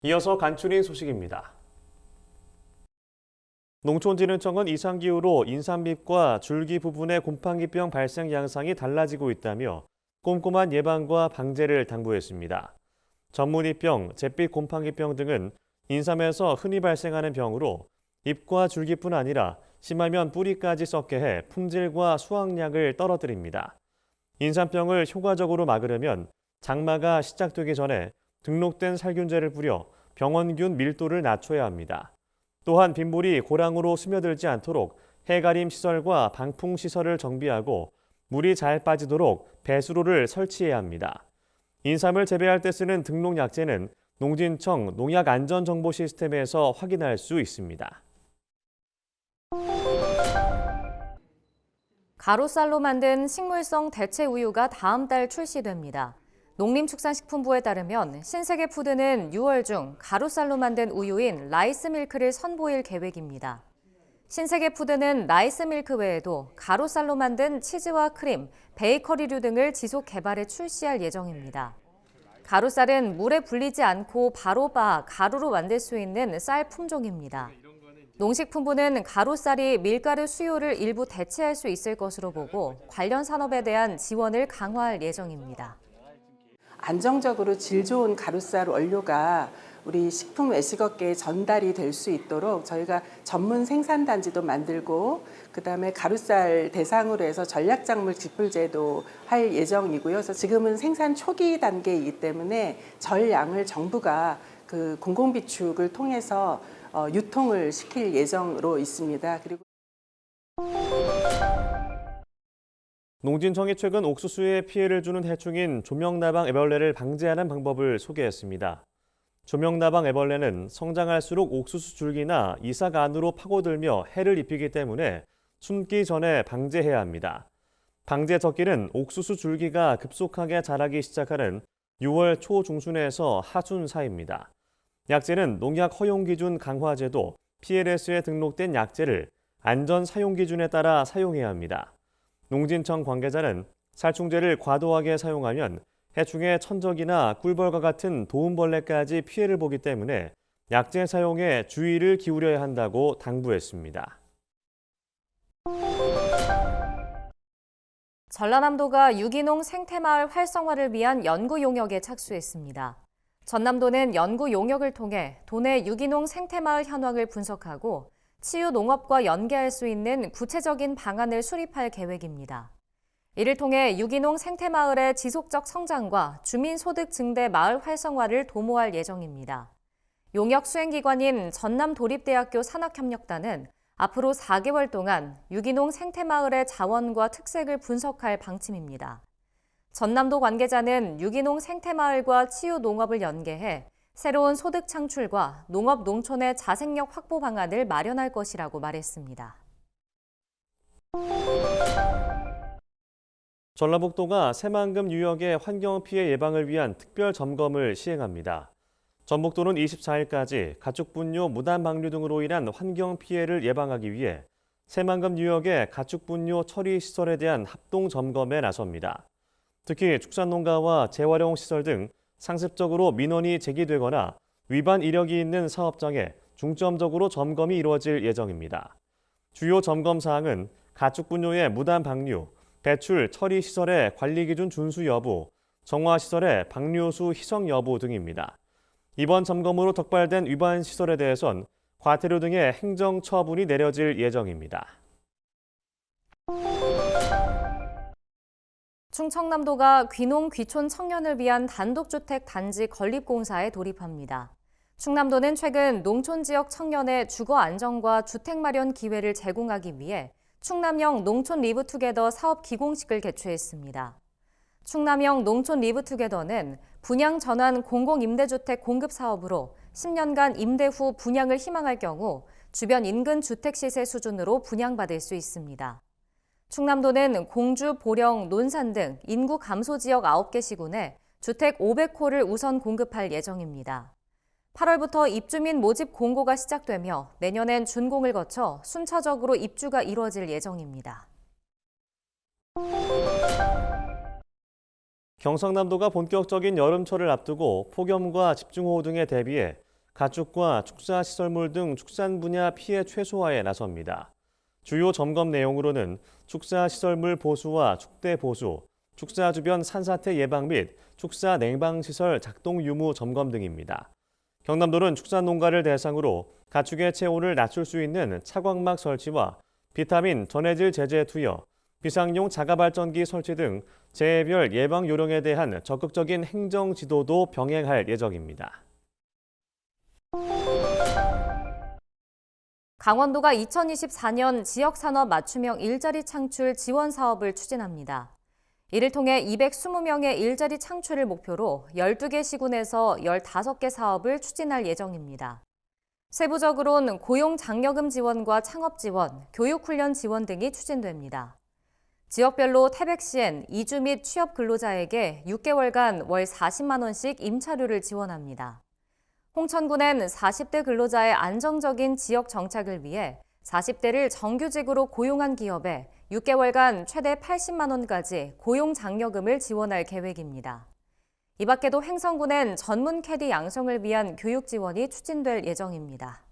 이어서 간추린 소식입니다. 농촌진흥청은 이상기후로 인삼잎과 줄기 부분의 곰팡이병 발생 양상이 달라지고 있다며 꼼꼼한 예방과 방제를 당부했습니다. 전무늬병, 잿빛 곰팡이병 등은 인삼에서 흔히 발생하는 병으로 잎과 줄기뿐 아니라 심하면 뿌리까지 썩게 해 품질과 수확량을 떨어뜨립니다. 인삼병을 효과적으로 막으려면 장마가 시작되기 전에 등록된 살균제를 뿌려 병원균 밀도를 낮춰야 합니다. 또한 빗물이 고랑으로 스며들지 않도록 해가림 시설과 방풍 시설을 정비하고 물이 잘 빠지도록 배수로를 설치해야 합니다. 인삼을 재배할 때 쓰는 등록 약재는 농진청 농약안전정보 시스템에서 확인할 수 있습니다. 가루쌀로 만든 식물성 대체 우유가 다음 달 출시됩니다. 농림축산식품부에 따르면 신세계푸드는 6월 중 가루쌀로 만든 우유인 라이스밀크를 선보일 계획입니다. 신세계푸드는 라이스밀크 외에도 가루쌀로 만든 치즈와 크림, 베이커리류 등을 지속 개발해 출시할 예정입니다. 가루쌀은 물에 불리지 않고 바로 빻아 가루로 만들 수 있는 쌀 품종입니다. 농식품부는 가루쌀이 밀가루 수요를 일부 대체할 수 있을 것으로 보고 관련 산업에 대한 지원을 강화할 예정입니다. 안정적으로 질 좋은 가루쌀 원료가 우리 식품 외식업계에 전달이 될 수 있도록 저희가 전문 생산단지도 만들고 그다음에 가루쌀 대상으로 해서 전략작물 지불제도 할 예정이고요. 그래서 지금은 생산 초기 단계이기 때문에 전량을 정부가 그 공공비축을 통해서 유통을 시킬 예정으로 있습니다. 그리고 농진청이 최근 옥수수에 피해를 주는 해충인 조명나방 애벌레를 방제하는 방법을 소개했습니다. 조명나방 애벌레는 성장할수록 옥수수 줄기나 이삭 안으로 파고들며 해를 입히기 때문에 숨기 전에 방제해야 합니다. 방제 적기는 옥수수 줄기가 급속하게 자라기 시작하는 6월 초중순에서 하순 사이입니다. 약제는 농약 허용 기준 강화제도 PLS에 등록된 약제를 안전 사용 기준에 따라 사용해야 합니다. 농진청 관계자는 살충제를 과도하게 사용하면 해충의 천적이나 꿀벌과 같은 도움벌레까지 피해를 보기 때문에 약제 사용에 주의를 기울여야 한다고 당부했습니다. 전라남도가 유기농 생태마을 활성화를 위한 연구 용역에 착수했습니다. 전남도는 연구 용역을 통해 도내 유기농 생태마을 현황을 분석하고 치유 농업과 연계할 수 있는 구체적인 방안을 수립할 계획입니다. 이를 통해 유기농 생태마을의 지속적 성장과 주민소득 증대 마을 활성화를 도모할 예정입니다. 용역 수행기관인 전남도립대학교 산학협력단은 앞으로 4개월 동안 유기농 생태마을의 자원과 특색을 분석할 방침입니다. 전남도 관계자는 유기농 생태마을과 치유농업을 연계해 새로운 소득 창출과 농업 농촌의 자생력 확보 방안을 마련할 것이라고 말했습니다. 전라북도가 새만금 유역의 환경 피해 예방을 위한 특별 점검을 시행합니다. 전북도는 24일까지 가축분뇨 무단 방류 등으로 인한 환경 피해를 예방하기 위해 새만금 유역의 가축분뇨 처리 시설에 대한 합동 점검에 나섭니다. 특히 축산농가와 재활용 시설 등 상습적으로 민원이 제기되거나 위반 이력이 있는 사업장에 중점적으로 점검이 이루어질 예정입니다. 주요 점검 사항은 가축분뇨의 무단 방류, 배출, 처리 시설의 관리 기준 준수 여부, 정화 시설의 방류수 희석 여부 등입니다. 이번 점검으로 적발된 위반 시설에 대해선 과태료 등의 행정 처분이 내려질 예정입니다. 충청남도가 귀농 귀촌 청년을 위한 단독주택 단지 건립공사에 돌입합니다. 충남도는 최근 농촌 지역 청년의 주거 안정과 주택 마련 기회를 제공하기 위해 충남형 농촌 리브투게더 사업 기공식을 개최했습니다. 충남형 농촌 리브투게더는 분양 전환 공공임대주택 공급 사업으로 10년간 임대 후 분양을 희망할 경우 주변 인근 주택 시세 수준으로 분양받을 수 있습니다. 충남도는 공주, 보령, 논산 등 인구 감소 지역 9개 시군에 주택 500호를 우선 공급할 예정입니다. 8월부터 입주민 모집 공고가 시작되며 내년엔 준공을 거쳐 순차적으로 입주가 이루어질 예정입니다. 경상남도가 본격적인 여름철을 앞두고 폭염과 집중호우 등에 대비해 가축과 축사시설물 등 축산 분야 피해 최소화에 나섭니다. 주요 점검 내용으로는 축사시설물 보수와 축대 보수, 축사 주변 산사태 예방 및 축사 냉방시설 작동 유무 점검 등입니다. 경남도는 축산농가를 대상으로 가축의 체온을 낮출 수 있는 차광막 설치와 비타민, 전해질 제제 투여, 비상용 자가발전기 설치 등 재해별 예방 요령에 대한 적극적인 행정 지도도 병행할 예정입니다. 강원도가 2024년 지역산업 맞춤형 일자리 창출 지원 사업을 추진합니다. 이를 통해 220명의 일자리 창출을 목표로 12개 시군에서 15개 사업을 추진할 예정입니다. 세부적으로는 고용 장려금 지원과 창업 지원, 교육 훈련 지원 등이 추진됩니다. 지역별로 태백 시엔 이주 및 취업 근로자에게 6개월간 월 40만 원씩 임차료를 지원합니다. 홍천군엔 40대 근로자의 안정적인 지역 정착을 위해 40대를 정규직으로 고용한 기업에 6개월간 최대 80만 원까지 고용 장려금을 지원할 계획입니다. 이 밖에도 횡성군엔 전문 캐디 양성을 위한 교육 지원이 추진될 예정입니다.